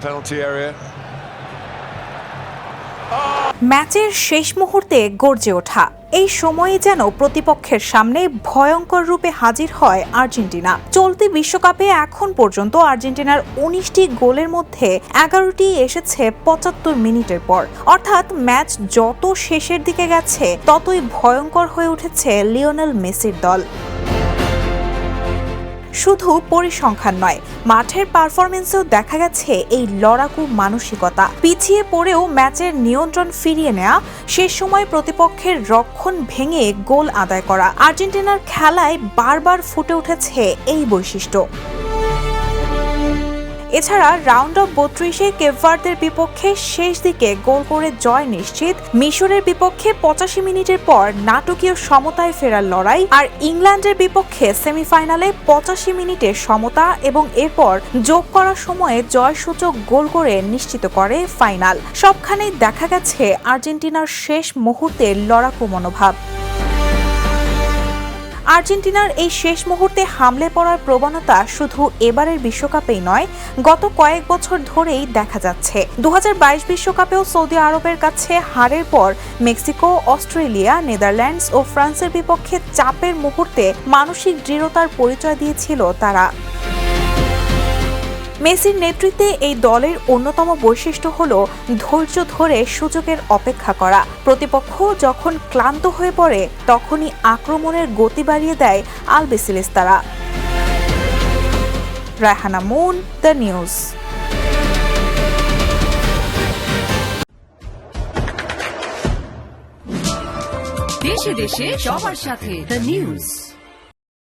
Penalty area. ম্যাচের শেষ মুহূর্তে গর্জে ওঠা এই সময়ে যেন প্রতিপক্ষের সামনে ভয়ঙ্কর রূপে হাজির হয় আর্জেন্টিনা। চলতি বিশ্বকাপে এখন পর্যন্ত আর্জেন্টিনার ১৯টি গোলের মধ্যে ১১টি এসেছে ৭৫ মিনিটের পর। অর্থাৎ ম্যাচ যত শেষের দিকে গেছে ততই ভয়ঙ্কর হয়ে উঠেছে লিওনেল মেসির দল। শুধু পরিসংখ্যান নয়, মাঠের পারফরমেন্সেও দেখা গেছে এই লড়াকু মানসিকতা। পিছিয়ে পড়েও ম্যাচের নিয়ন্ত্রণ ফিরিয়ে নেওয়া, শেষ সময় প্রতিপক্ষের রক্ষণ ভেঙে গোল আদায় করা। আর্জেন্টিনার খেলায় বারবার ফুটে উঠেছে এই বৈশিষ্ট্য। এছাড়া রাউন্ড অফ ৩২-এ কেপ ভার্দের বিপক্ষে শেষ দিকে গোল করে জয় নিশ্চিত, মিশরের বিপক্ষে ৮৫ মিনিটের পর নাটকীয় সমতায় ফেরার লড়াই, আর ইংল্যান্ডের বিপক্ষে সেমিফাইনালে ৮৫ মিনিটে সমতা এবং এরপর যোগ করার সময়ে জয়সূচক গোল করে নিশ্চিত করে ফাইনাল। সবখানেই দেখা গেছে আর্জেন্টিনার শেষ মুহূর্তের লড়াকু মনোভাব। আর্জেন্টিনার এই শেষ মুহূর্তে হামলে পড়ার প্রবণতা শুধু এবারের বিশ্বকাপেই নয়, গত কয়েক বছর ধরেই দেখা যাচ্ছে। ২০২২ বিশ্বকাপেও সৌদি আরবের কাছে হারের পর মেক্সিকো, অস্ট্রেলিয়া, নেদারল্যান্ডস ও ফ্রান্সের বিপক্ষে চাপের মুহূর্তে মানসিক দৃঢ়তার পরিচয় দিয়েছিল তারা। মেসির নেতৃত্বে এই দলের অন্যতম বৈশিষ্ট্য হল ধৈর্য ধরে সুযোগের অপেক্ষা করা। প্রতিপক্ষ যখন ক্লান্ত হয়ে পড়ে তখনই আক্রমণের গতি বাড়িয়ে দেয় আলবিসেলেস্তারা। Raihana Moon, the news. দেশে দেশে সবার সাথে দ্য নিউজ।